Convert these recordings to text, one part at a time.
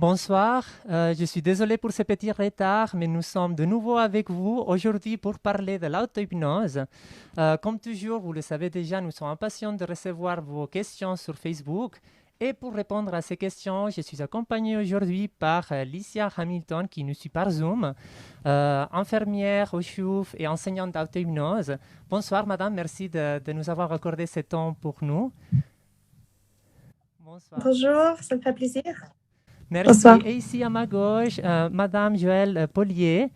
Bonsoir, je suis désolé pour ce petit retard, mais nous sommes de nouveau avec vous aujourd'hui pour parler de l'auto-hypnose. Comme toujours, vous le savez déjà, nous sommes impatients de recevoir vos questions sur Facebook. Et pour répondre à ces questions, je suis accompagné aujourd'hui par Licia Hamilton qui nous suit par Zoom, infirmière au CHUV et enseignante d'auto-hypnose. Bonsoir madame, merci de nous avoir accordé ce temps pour nous. Bonsoir. Bonjour, ça me fait plaisir. Merci. Bonsoir. Et ici à ma gauche, Madame Joëlle Polier,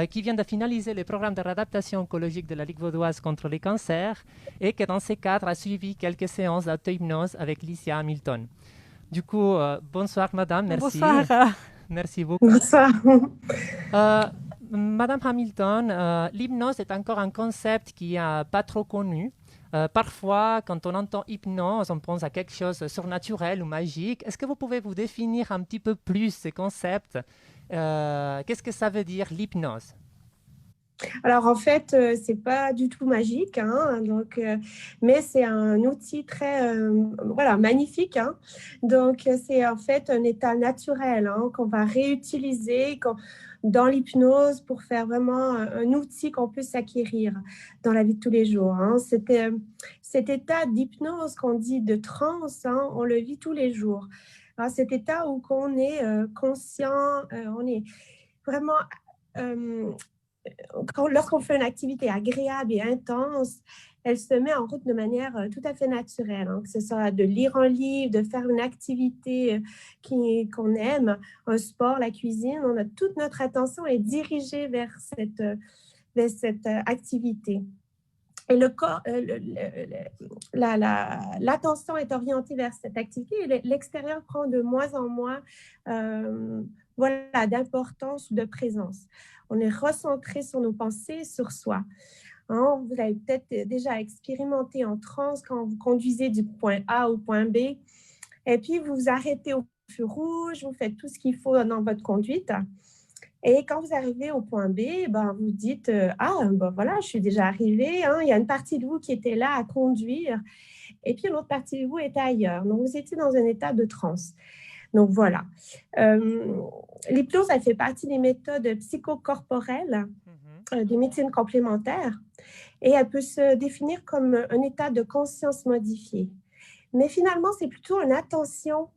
qui vient de finaliser le programme de réadaptation oncologique de la Ligue vaudoise contre les cancers et qui, dans ce cadre, a suivi quelques séances d'auto-hypnose avec Licia Hamilton. Du coup, bonsoir Madame, merci. Bonsoir. Merci beaucoup. Bonsoir. Madame Hamilton, l'hypnose est encore un concept qui n'est pas trop connu. Parfois, quand on entend hypnose, on pense à quelque chose de surnaturel ou magique. Est-ce que vous pouvez vous définir un petit peu plus ce concept? Qu'est-ce que ça veut dire l'hypnose? Alors en fait, c'est pas du tout magique, hein, mais c'est un outil très magnifique. Hein. Donc c'est en fait un état naturel qu'on va réutiliser dans l'hypnose pour faire vraiment un outil qu'on peut s'acquérir dans la vie de tous les jours. Hein. Cet état d'hypnose qu'on dit de transe, on le vit tous les jours. Alors, cet état où on est conscient, on est vraiment... lorsqu'on fait une activité agréable et intense, elle se met en route de manière tout à fait naturelle, que ce soit de lire un livre, de faire une activité qu'on aime, un sport, la cuisine. Toute notre attention est dirigée vers cette activité. Et le corps, l'attention est orientée vers cette activité et l'extérieur prend de moins en moins d'importance ou de présence. On est recentré sur nos pensées, sur soi. Vous avez peut-être déjà expérimenté en transe quand vous conduisez du point A au point B et puis vous vous arrêtez au feu rouge, vous faites tout ce qu'il faut dans votre conduite. Et quand vous arrivez au point B, vous dites voilà, je suis déjà arrivée. Il y a une partie de vous qui était là à conduire et puis l'autre partie de vous était ailleurs. Donc, vous étiez dans un état de transe. Donc, voilà. L'hypnose, elle fait partie des méthodes psychocorporelles, des médecines complémentaires et elle peut se définir comme un état de conscience modifié. Mais finalement, c'est plutôt une attention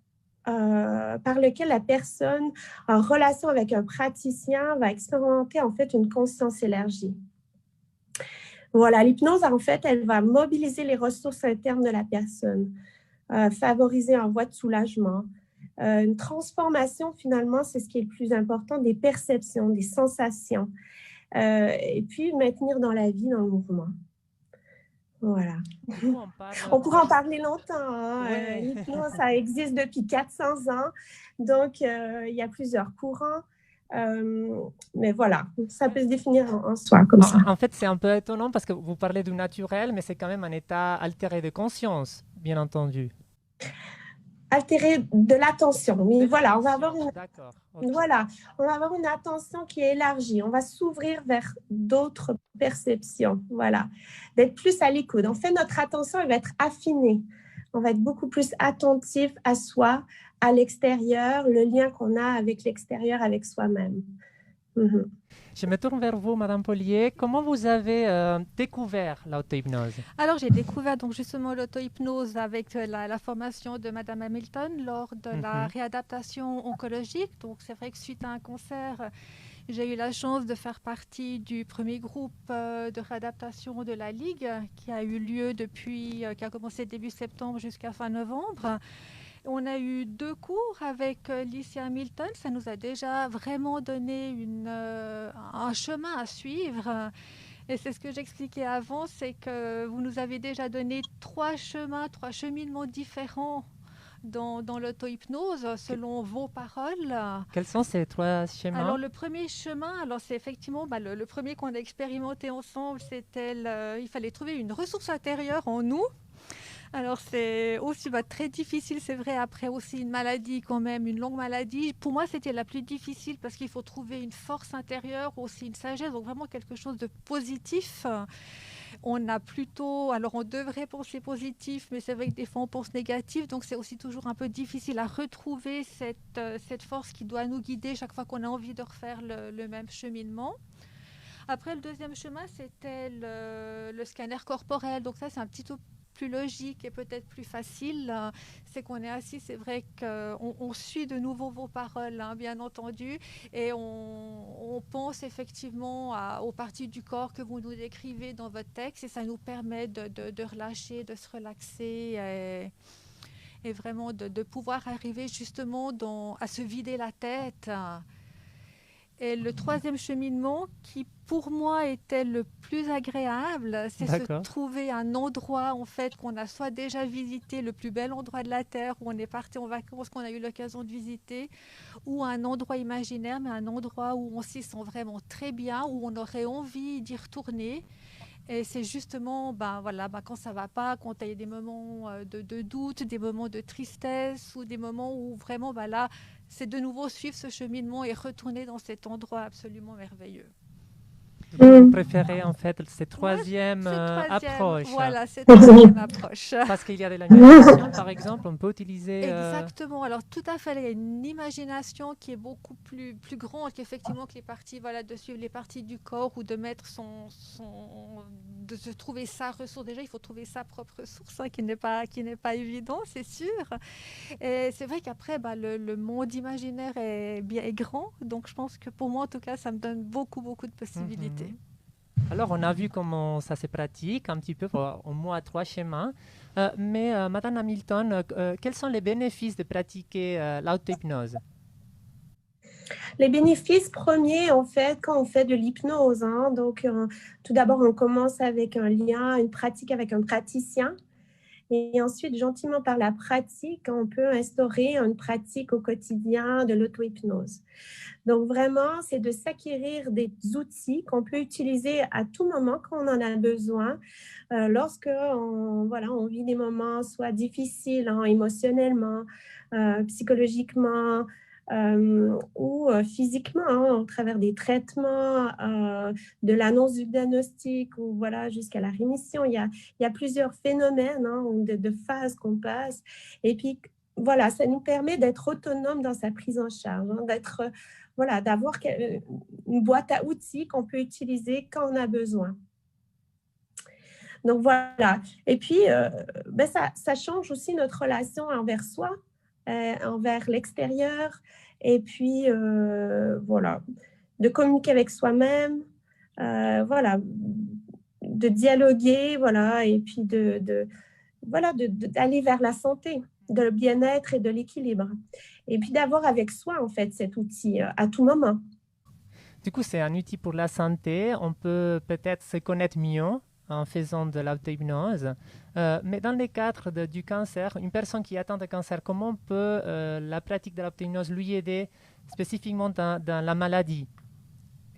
par lequel la personne, en relation avec un praticien, va expérimenter en fait une conscience élargie. Voilà, l'hypnose, en fait, elle va mobiliser les ressources internes de la personne, favoriser un voie de soulagement. Une transformation, finalement, c'est ce qui est le plus important, des perceptions, des sensations, et puis maintenir dans la vie, dans le mouvement. Voilà. On pourra en parler longtemps. L'hypnose, ça existe depuis 400 ans. Donc, il y a plusieurs courants. Mais voilà, ça peut se définir en soi comme ça. En fait, c'est un peu étonnant parce que vous parlez du naturel, mais c'est quand même un état altéré de conscience, bien entendu. Altéré de l'attention. Mais voilà, on va avoir okay. On va avoir une attention qui est élargie. On va s'ouvrir vers d'autres perceptions. Voilà, d'être plus à l'écoute. En fait, notre attention, elle va être affinée. On va être beaucoup plus attentif à soi, à l'extérieur, le lien qu'on a avec l'extérieur, avec soi-même. Je me tourne vers vous, Madame Polier. Comment vous avez découvert l'auto-hypnose? Alors, j'ai découvert donc justement l'auto-hypnose avec la formation de Madame Hamilton lors de la réadaptation oncologique. Donc, c'est vrai que suite à un cancer, j'ai eu la chance de faire partie du premier groupe de réadaptation de la Ligue qui a eu lieu qui a commencé début septembre jusqu'à fin novembre. On a eu 2 cours avec Licia Hamilton. Ça nous a déjà vraiment donné un chemin à suivre. Et c'est ce que j'expliquais avant, c'est que vous nous avez déjà donné 3 cheminements différents dans l'auto-hypnose selon vos paroles. Quels sont ces 3 chemins? Alors le premier chemin, c'est effectivement le premier qu'on a expérimenté ensemble, c'était il fallait trouver une ressource intérieure en nous. Alors c'est aussi très difficile, c'est vrai, après aussi une maladie quand même, une longue maladie. Pour moi, c'était la plus difficile parce qu'il faut trouver une force intérieure, aussi une sagesse, donc vraiment quelque chose de positif on a plutôt, alors on devrait penser positif, mais c'est vrai que des fois on pense négatif, donc c'est aussi toujours un peu difficile à retrouver cette force qui doit nous guider chaque fois qu'on a envie de refaire le même cheminement. Après, le deuxième chemin, c'était le scanner corporel. Donc ça, c'est un petit peu plus logique et peut-être plus facile. C'est qu'on est assis, c'est vrai qu'on suit de nouveau vos paroles, hein, bien entendu, et on pense effectivement aux parties du corps que vous nous décrivez dans votre texte, et ça nous permet de relâcher, de se relaxer et vraiment de pouvoir arriver justement à se vider la tête. Et le troisième cheminement, qui pour moi était le plus agréable, c'est se D'accord. trouver un endroit en fait qu'on a soit déjà visité, le plus bel endroit de la Terre, où on est parti en vacances, qu'on a eu l'occasion de visiter, ou un endroit imaginaire, mais un endroit où on s'y sent vraiment très bien, où on aurait envie d'y retourner. Et c'est justement quand ça ne va pas, quand il y a des moments de doute, des moments de tristesse ou des moments où vraiment là, c'est de nouveau suivre ce cheminement et retourner dans cet endroit absolument merveilleux. Du coup, vous préférez en fait cette troisième approche. Voilà, cette troisième approche. Parce qu'il y a de l'imagination, par exemple, on peut utiliser... Exactement. Alors, tout à fait, il y a une imagination qui est beaucoup plus grande qu'effectivement que les parties, de suivre les parties du corps ou de mettre de se trouver sa ressource. Déjà, il faut trouver sa propre ressource, hein, qui n'est pas évident, c'est sûr. Et c'est vrai qu'après, le monde imaginaire est grand. Donc, je pense que pour moi, en tout cas, ça me donne beaucoup de possibilités. Alors, on a vu comment ça se pratique un petit peu, au moins 3 schémas. Mais Madame Hamilton, quels sont les bénéfices de pratiquer l'auto-hypnose? Les bénéfices premiers, en fait, quand on fait de l'hypnose, hein, donc tout d'abord, on commence avec un lien, une pratique avec un praticien. Et ensuite, gentiment par la pratique, on peut instaurer une pratique au quotidien de l'auto-hypnose. Donc vraiment, c'est de s'acquérir des outils qu'on peut utiliser à tout moment quand on en a besoin, lorsque on vit des moments soit difficiles, hein, émotionnellement, psychologiquement, ou physiquement, hein, au travers des traitements, de l'annonce du diagnostic ou jusqu'à la rémission. Il y a plusieurs phénomènes, hein, de phases qu'on passe. Et puis, ça nous permet d'être autonome dans sa prise en charge, hein, d'avoir une boîte à outils qu'on peut utiliser quand on a besoin. Donc, voilà. Et puis, ça change aussi notre relation envers soi, envers l'extérieur. Et puis, de communiquer avec soi-même, de dialoguer, et puis d'aller vers la santé, de le bien-être et de l'équilibre. Et puis d'avoir avec soi, en fait, cet outil à tout moment. Du coup, c'est un outil pour la santé. On peut peut-être se connaître mieux en faisant de l'auto-hypnose. Mais dans le cadre du cancer, une personne qui atteint de cancer, comment peut la pratique de l'auto-hypnose lui aider spécifiquement dans la maladie?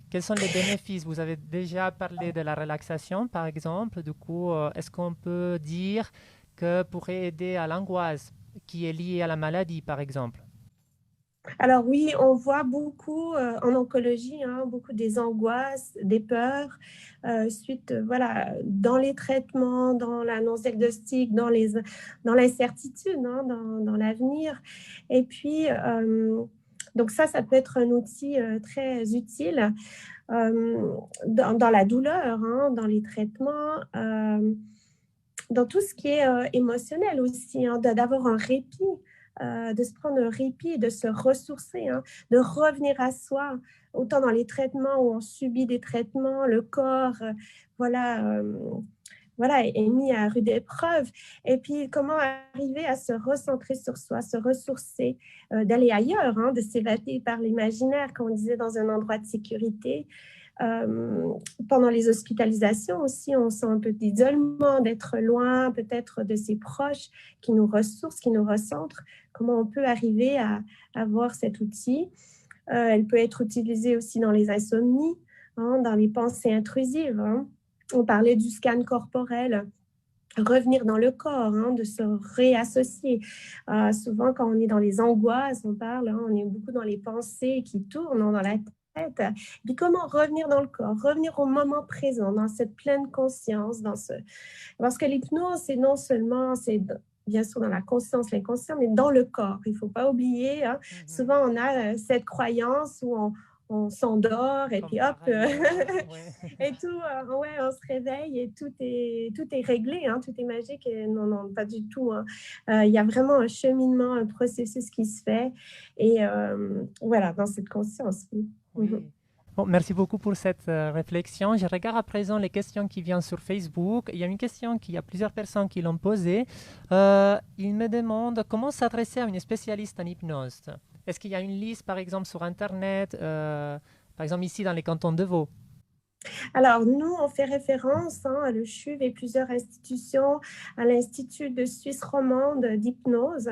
Quels sont les bénéfices? Vous avez déjà parlé de la relaxation, par exemple. Du coup, est-ce qu'on peut dire que pourrait aider à l'angoisse qui est liée à la maladie, par exemple? Alors oui, on voit beaucoup en oncologie, hein, beaucoup des angoisses, des peurs, suite, dans les traitements, dans l'annonce diagnostique, dans l'incertitude, hein, dans l'avenir. Et puis, donc ça peut être un outil très utile dans la douleur, hein, dans les traitements, dans tout ce qui est émotionnel aussi, hein, d'avoir un répit. De se prendre un répit, de se ressourcer, hein, de revenir à soi, autant dans les traitements où on subit des traitements, le corps, est mis à rude épreuve. Et puis, comment arriver à se recentrer sur soi, se ressourcer, d'aller ailleurs, hein, de s'évader par l'imaginaire, comme on disait, dans un endroit de sécurité. Pendant les hospitalisations aussi, on sent un peu d'isolement, d'être loin peut-être de ses proches qui nous ressourcent, qui nous recentrent. Comment on peut arriver à avoir cet outil? Elle peut être utilisée aussi dans les insomnies, hein, dans les pensées intrusives, hein. On parlait du scan corporel. Revenir dans le corps, hein, de se réassocier. Souvent, quand on est dans les angoisses, on parle, hein, on est beaucoup dans les pensées qui tournent, hein, dans la Puis comment revenir dans le corps, revenir au moment présent, dans cette pleine conscience, parce que l'hypnose, c'est non seulement, c'est bien sûr dans la conscience, l'inconscient, mais dans le corps. Il ne faut pas oublier, hein. Souvent on a cette croyance où on s'endort et puis hop, et tout, ouais, on se réveille et tout est réglé, hein, tout est magique. Et non, non, pas du tout, hein. Il y a vraiment un cheminement, un processus qui se fait et voilà, dans cette conscience. Oui. Bon, merci beaucoup pour cette réflexion. Je regarde à présent les questions qui viennent sur Facebook. Il y a une question qu'il y a plusieurs personnes qui l'ont posée. Ils me demandent comment s'adresser à une spécialiste en hypnose. Est-ce qu'il y a une liste, par exemple, sur Internet, par exemple ici dans les cantons de Vaud? Alors, nous, on fait référence, hein, à le CHUV et plusieurs institutions, à l'Institut de Suisse romande d'hypnose.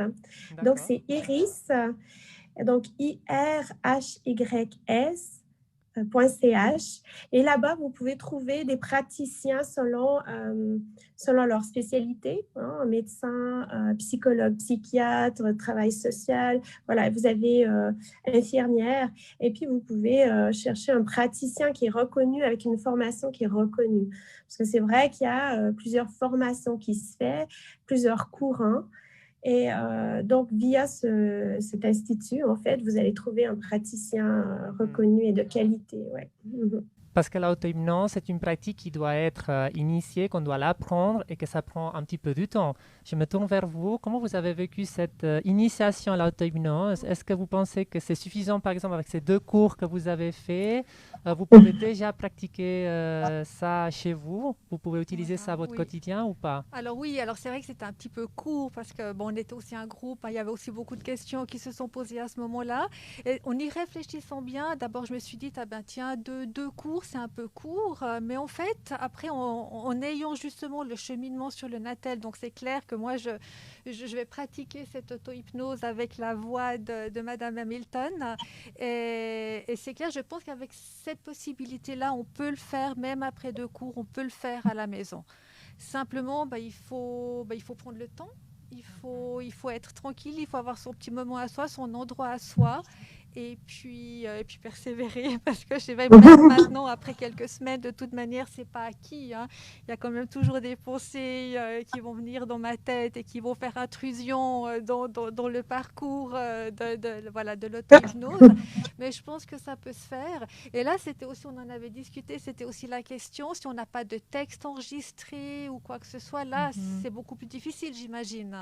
Donc, c'est IRIS, donc IRHYS. .ch. Et là-bas, vous pouvez trouver des praticiens selon leur spécialité, hein, médecin, psychologue, psychiatre, travail social. Voilà, vous avez infirmière. Et puis, vous pouvez chercher un praticien qui est reconnu avec une formation qui est reconnue. Parce que c'est vrai qu'il y a plusieurs formations qui se font, plusieurs courants. Et donc, via cet institut, en fait, vous allez trouver un praticien reconnu et de qualité. Ouais. Parce que l'auto-hypnose, c'est une pratique qui doit être initiée, qu'on doit l'apprendre et que ça prend un petit peu de temps. Je me tourne vers vous. Comment vous avez vécu cette initiation à l'auto-hypnose? Est-ce que vous pensez que c'est suffisant, par exemple, avec ces 2 cours que vous avez faits? Vous pouvez déjà pratiquer ça chez vous? Vous pouvez utiliser ça à votre quotidien ou pas? Alors oui, alors c'est vrai que c'était un petit peu court parce que bon, on était aussi un groupe, hein, il y avait aussi beaucoup de questions qui se sont posées à ce moment-là. Et en y réfléchissant bien, d'abord je me suis dit, ah ben tiens, deux cours, c'est un peu court. Mais en fait, après, en ayant justement le cheminement sur le Natel, donc c'est clair que moi, je vais pratiquer cette auto-hypnose avec la voix de Madame Hamilton. Et c'est clair, je pense qu'avec cette possibilité-là, on peut le faire même après 2 cours, on peut le faire à la maison. Simplement, il faut prendre le temps, il faut être tranquille, il faut avoir son petit moment à soi, son endroit à soi, et puis persévérer, parce que je sais même maintenant, après quelques semaines, de toute manière, c'est pas acquis, hein. Il y a quand même toujours des pensées qui vont venir dans ma tête et qui vont faire intrusion dans le parcours de l'auto-hypnose. Mais je pense que ça peut se faire. Et là, c'était aussi, on en avait discuté, c'était aussi la question, si on n'a pas de texte enregistré ou quoi que ce soit, là, c'est beaucoup plus difficile, j'imagine.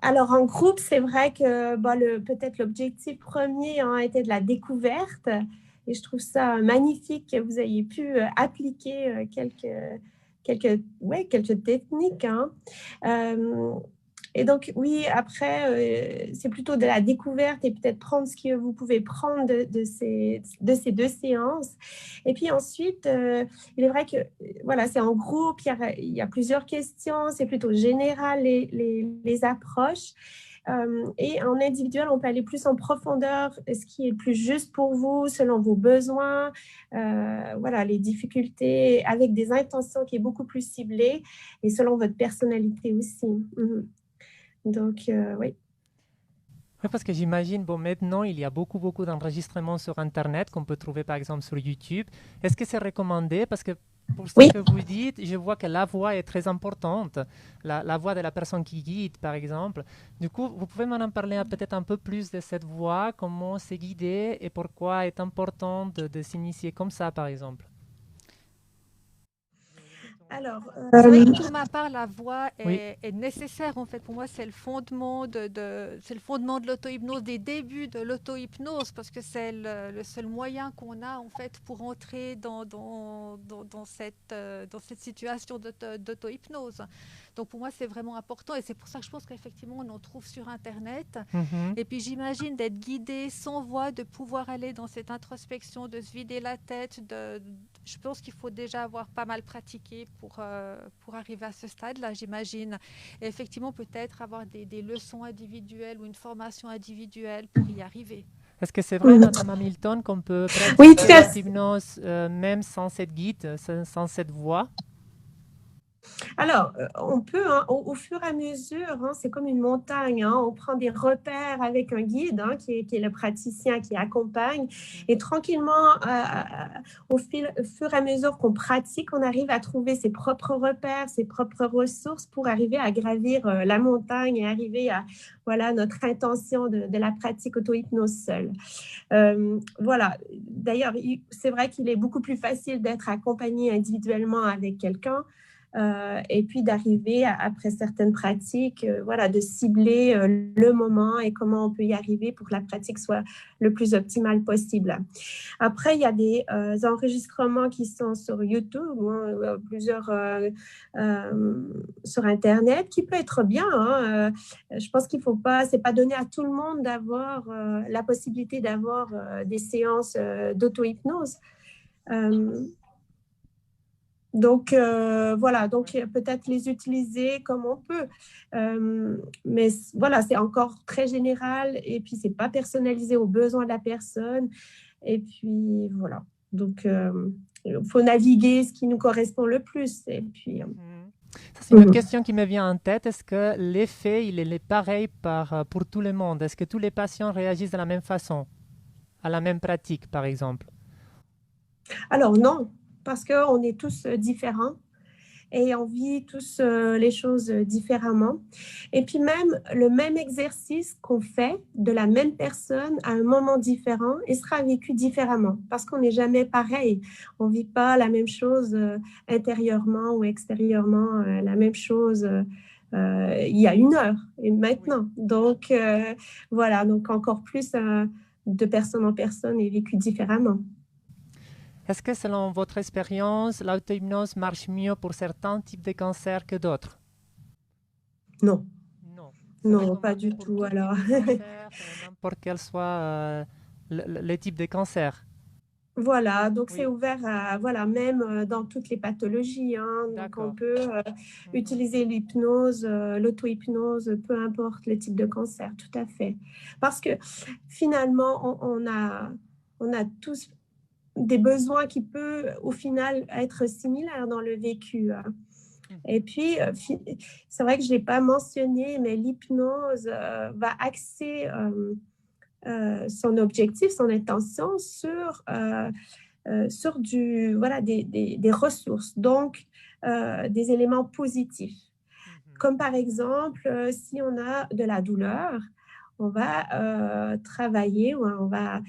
Alors, en groupe, c'est vrai que peut-être l'objectif premier a été de la découverte. Et je trouve ça magnifique que vous ayez pu appliquer quelques techniques, hein. Et donc, oui, après, c'est plutôt de la découverte et peut-être prendre ce que vous pouvez prendre de ces 2 séances. Et puis ensuite, il est vrai que voilà, c'est en groupe, il y a plusieurs questions, c'est plutôt général les approches. Et en individuel, on peut aller plus en profondeur, ce qui est le plus juste pour vous, selon vos besoins, voilà, les difficultés, avec des intentions qui est beaucoup plus ciblées et selon votre personnalité aussi. Donc, oui. Oui, parce que j'imagine, bon, maintenant, il y a beaucoup d'enregistrements sur Internet qu'on peut trouver, par exemple, sur YouTube. Est-ce que c'est recommandé? Parce que pour ce que vous dites, je vois que la voix est très importante, la voix de la personne qui guide, par exemple. Du coup, vous pouvez m'en parler peut-être un peu plus de cette voix, comment c'est guidé et pourquoi est important de s'initier comme ça, par exemple? Alors, c'est vrai que pour ma part, la voix est nécessaire. En fait, pour moi, c'est le fondement c'est le fondement de l'auto-hypnose, des débuts de l'auto-hypnose, parce que c'est le seul moyen qu'on a en fait pour entrer dans cette situation d'auto-hypnose. Donc pour moi, c'est vraiment important et c'est pour ça que je pense qu'effectivement, on en trouve sur Internet. Et puis j'imagine d'être guidé sans voix, de pouvoir aller dans cette introspection, de se vider la tête. Je pense qu'il faut déjà avoir pas mal pratiqué pour arriver à ce stade-là, j'imagine. Et effectivement, peut-être avoir des leçons individuelles ou une formation individuelle pour y arriver. Est-ce que c'est vrai, Madame Hamilton, qu'on peut pratiquer l'hypnose même sans cette guide, sans cette voix? Alors, on peut, hein, au fur et à mesure, hein, c'est comme une montagne, hein, on prend des repères avec un guide hein, qui est le praticien qui accompagne, et tranquillement, au fur et à mesure qu'on pratique, on arrive à trouver ses propres repères, ses propres ressources pour arriver à gravir la montagne et arriver à voilà, notre intention de la pratique auto-hypnose seule. Voilà. D'ailleurs, c'est vrai qu'il est beaucoup plus facile d'être accompagné individuellement avec quelqu'un et puis d'arriver, après certaines pratiques, voilà, de cibler le moment et comment on peut y arriver pour que la pratique soit le plus optimale possible. Après, il y a des enregistrements qui sont sur YouTube, hein, plusieurs sur Internet, qui peut être bien. Hein, je pense qu'il faut pas, c'est pas donné à tout le monde d'avoir la possibilité d'avoir des séances d'auto-hypnose. Donc, voilà, donc peut-être les utiliser comme on peut. Mais voilà, c'est encore très général et puis c'est pas personnalisé aux besoins de la personne. Et puis, voilà. Donc, il faut naviguer ce qui nous correspond le plus. Et puis, Ça, c'est une autre question qui me vient en tête. Est-ce que l'effet, il est pareil pour tout le monde? Est-ce que tous les patients réagissent de la même façon, à la même pratique, par exemple? Alors, non, parce qu'on est tous différents et on vit tous les choses différemment. Et puis même, le même exercice qu'on fait de la même personne à un moment différent, il sera vécu différemment parce qu'on n'est jamais pareil. On ne vit pas la même chose intérieurement ou extérieurement, la même chose il y a 1 heure et maintenant. Donc, voilà, donc encore plus de personne en personne est vécu différemment. Est-ce que selon votre expérience, l'auto-hypnose marche mieux pour certains types de cancers que d'autres? Non. Non. Non, pas du tout. Alors, N'importe quel soit le type de cancer. voilà, donc Oui. c'est ouvert à, voilà, même dans toutes les pathologies. Hein, donc on peut utiliser l'hypnose, l'auto-hypnose, peu importe le type de cancer, tout à fait. Parce que finalement, on a tous des besoins qui peuvent au final être similaires dans le vécu. Et puis, c'est vrai que je ne l'ai pas mentionné, mais l'hypnose va axer son objectif, son intention sur voilà, des ressources, donc des éléments positifs. Comme par exemple, si on a de la douleur, on va travailler ou on va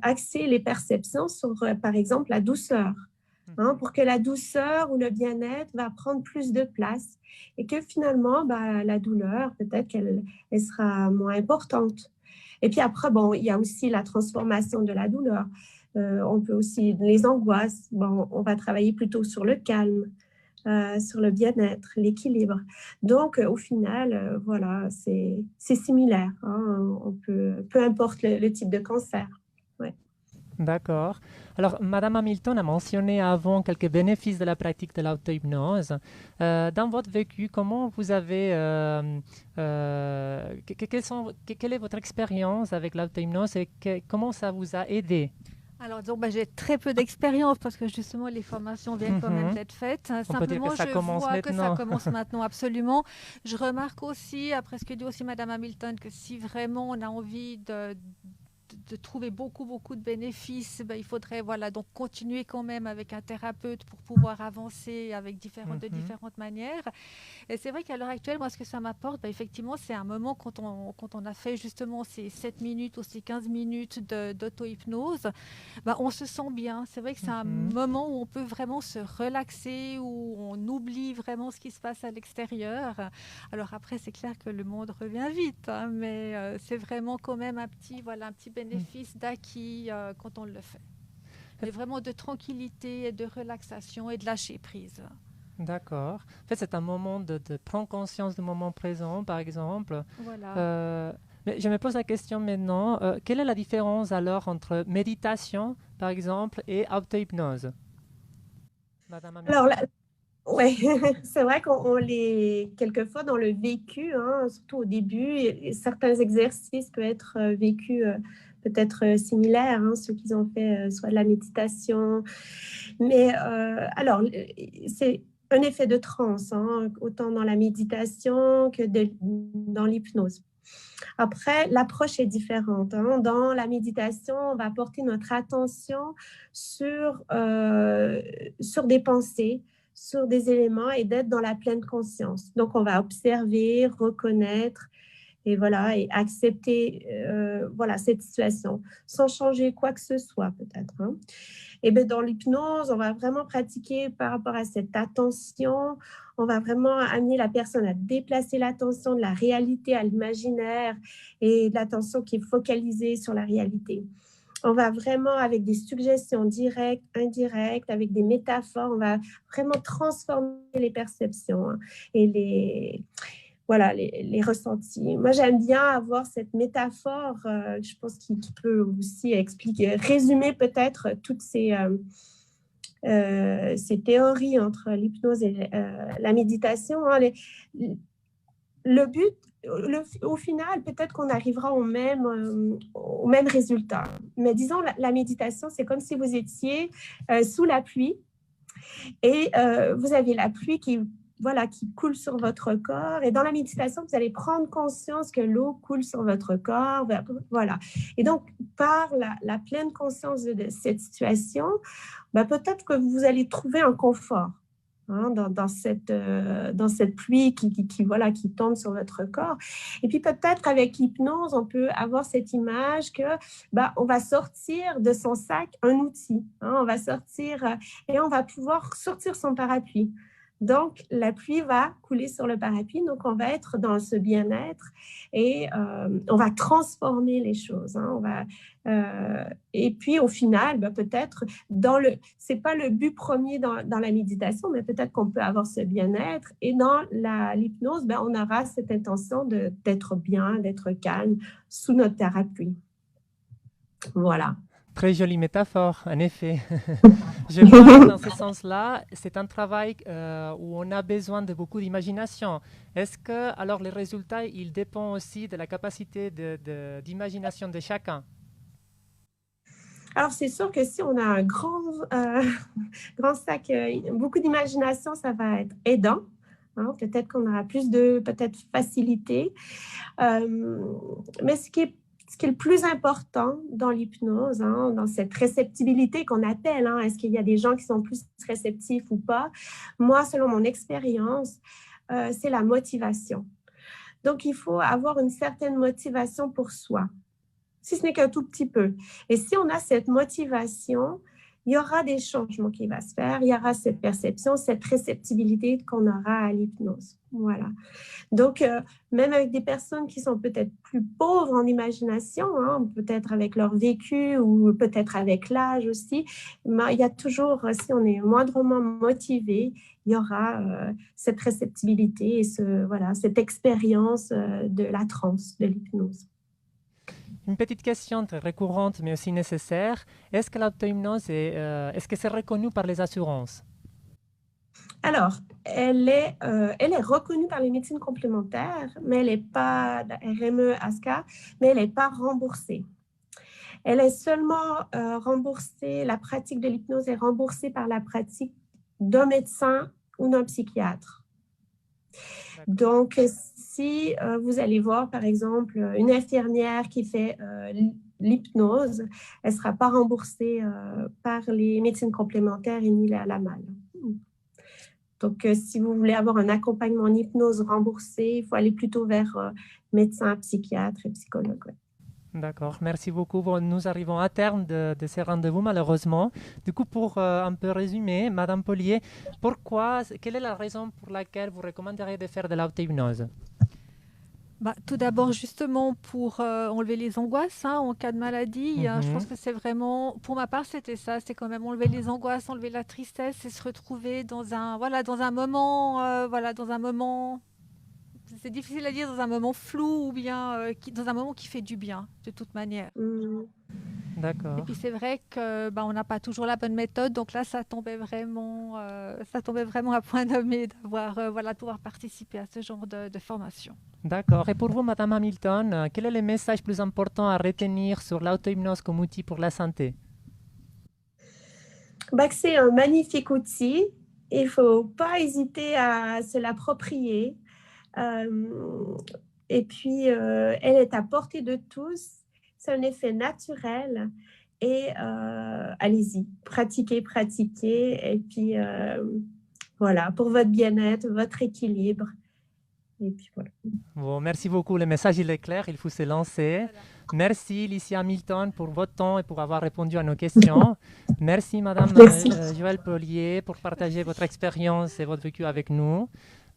axer les perceptions sur, par exemple, la douceur. Hein, pour que la douceur ou le bien-être va prendre plus de place et que finalement, la douleur, peut-être qu'elle sera moins importante. Et puis après, bon, il y a aussi la transformation de la douleur. On peut aussi, les angoisses, bon, on va travailler plutôt sur le calme, sur le bien-être, l'équilibre. Donc, au final, voilà, c'est similaire. Hein, peu importe le type de cancer. Ouais. D'accord. Alors, Madame Hamilton a mentionné avant quelques bénéfices de la pratique de l'auto-hypnose. Dans votre vécu, comment vous avez, quelle est votre expérience avec l'auto-hypnose et comment ça vous a aidé? Alors, donc, j'ai très peu d'expérience parce que justement, les formations viennent quand même d'être faites. On peut dire que ça commence vois que ça maintenant. commence maintenant, absolument. Je remarque aussi, après ce que dit aussi Madame Hamilton, que si vraiment on a envie de trouver beaucoup de bénéfices, il faudrait voilà, donc continuer quand même avec un thérapeute pour pouvoir avancer avec de différentes manières. Et c'est vrai qu'à l'heure actuelle, moi, ce que ça m'apporte, effectivement, c'est un moment quand on a fait justement ces 7 minutes ou ces 15 minutes d'auto-hypnose, on se sent bien. C'est vrai que c'est un moment où on peut vraiment se relaxer, où on oublie vraiment ce qui se passe à l'extérieur. Alors après, c'est clair que le monde revient vite, hein, mais c'est vraiment quand même un petit bénéfice d'acquis quand on le fait. Mais vraiment de tranquillité et de relaxation et de lâcher prise. D'accord. En fait, c'est un moment de prendre conscience du moment présent, par exemple. Voilà. Mais je me pose la question maintenant, quelle est la différence alors entre méditation, par exemple, et auto-hypnose? Madame Hamilton. Alors, oui, c'est vrai qu'on quelquefois dans le vécu, hein, surtout au début, certains exercices peuvent être vécus peut-être similaires, hein, ceux qui ont fait soit de la méditation. Mais alors, c'est un effet de transe, hein, autant dans la méditation que dans l'hypnose. Après, l'approche est différente, hein. Dans la méditation, on va porter notre attention sur des pensées, sur des éléments et d'être dans la pleine conscience. Donc, on va observer, reconnaître et voilà, et accepter voilà, cette situation sans changer quoi que ce soit peut-être, hein. Et bien, dans l'hypnose, on va vraiment pratiquer par rapport à cette attention. On va vraiment amener la personne à déplacer l'attention de la réalité à l'imaginaire et de l'attention qui est focalisée sur la réalité. On va vraiment, avec des suggestions directes, indirectes, avec des métaphores, on va vraiment transformer les perceptions, hein, et les ressentis. Moi, j'aime bien avoir cette métaphore, je pense qu'il peut aussi expliquer, résumer peut-être toutes ces théories entre l'hypnose et la méditation, hein. Le but, au final, peut-être qu'on arrivera au même résultat. Mais disons, la méditation, c'est comme si vous étiez sous la pluie et vous avez la pluie qui coule sur votre corps. Et dans la méditation, vous allez prendre conscience que l'eau coule sur votre corps. Voilà. Et donc, par la pleine conscience de cette situation, peut-être que vous allez trouver un confort, hein, dans cette pluie qui tombe sur votre corps. Et puis peut-être avec l'hypnose, on peut avoir cette image que on va sortir de son sac un outil, hein, on va sortir et on va pouvoir sortir son parapluie. Donc, la pluie va couler sur le parapluie, donc on va être dans ce bien-être et on va transformer les choses, hein, et puis au final, peut-être, c'est pas le but premier dans la méditation, mais peut-être qu'on peut avoir ce bien-être et dans l'hypnose, on aura cette intention d'être bien, d'être calme sous notre parapluie. Voilà. Très jolie métaphore, en effet. Je vois que dans ce sens-là, c'est un travail où on a besoin de beaucoup d'imagination. Est-ce que alors les résultats, ils dépendent aussi de la capacité d'imagination de chacun? Alors, c'est sûr que si on a un grand sac, beaucoup d'imagination, ça va être aidant, hein. Peut-être qu'on aura plus de facilité. Mais ce qui est le plus important dans l'hypnose, hein, dans cette réceptibilité qu'on appelle, hein, est-ce qu'il y a des gens qui sont plus réceptifs ou pas? Moi, selon mon expérience, c'est la motivation. Donc, il faut avoir une certaine motivation pour soi, si ce n'est qu'un tout petit peu. Et si on a cette motivation, il y aura des changements qui vont se faire, il y aura cette perception, cette réceptibilité qu'on aura à l'hypnose. Voilà. Donc, même avec des personnes qui sont peut-être plus pauvres en imagination, hein, peut-être avec leur vécu ou peut-être avec l'âge aussi, mais il y a toujours, si on est moindrement motivé, il y aura cette réceptibilité et cette expérience de la transe, de l'hypnose. Une petite question très récurrente, mais aussi nécessaire. Est-ce que l'auto-hypnose est-ce que c'est reconnu par les assurances? Alors, elle est reconnue par les médecines complémentaires, mais elle n'est pas RME, ASCA, mais elle n'est pas remboursée. Elle est seulement remboursée, la pratique de l'hypnose est remboursée par la pratique d'un médecin ou d'un psychiatre. Donc, si vous allez voir, par exemple, une infirmière qui fait l'hypnose, elle ne sera pas remboursée par les médecines complémentaires et ni la MAL. Donc, si vous voulez avoir un accompagnement en hypnose remboursé, il faut aller plutôt vers médecin, psychiatre et psychologue. Ouais. D'accord, merci beaucoup. Bon, nous arrivons à terme de ces rendez-vous, malheureusement. Du coup, pour un peu résumer, Madame Pollier, quelle est la raison pour laquelle vous recommanderiez de faire de l'auto-hypnose? Tout d'abord, justement, pour enlever les angoisses, hein, en cas de maladie. Je pense que c'est vraiment, pour ma part, c'était ça. C'est quand même enlever les angoisses, enlever la tristesse et se retrouver dans un moment, c'est difficile à dire, dans un moment flou ou bien dans un moment qui fait du bien, de toute manière. D'accord. Et puis c'est vrai que on n'a pas toujours la bonne méthode, donc là ça tombait vraiment à point nommé de pouvoir participer à ce genre de formation. D'accord. Et pour vous, Madame Hamilton, quel est le message plus important à retenir sur l'auto-hypnose comme outil pour la santé? C'est un magnifique outil il ne faut pas hésiter à se l'approprier. Et puis, elle est à portée de tous. C'est un effet naturel. Et allez-y, pratiquez. Et puis, voilà, pour votre bien-être, votre équilibre. Et puis voilà. Bon, merci beaucoup. Le message il est clair, il faut se lancer. Voilà. Merci Licia Hamilton pour votre temps et pour avoir répondu à nos questions. Merci Madame Merci. Joëlle Polier pour partager votre expérience et votre vécu avec nous.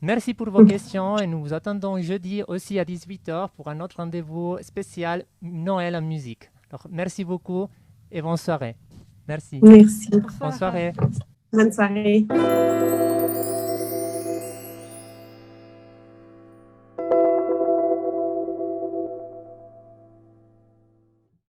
Merci pour vos questions et nous vous attendons jeudi aussi à 18h pour un autre rendez-vous spécial Noël en musique. Alors, merci beaucoup et bonne soirée. Merci. Merci. Bonne soirée. Bonne soirée.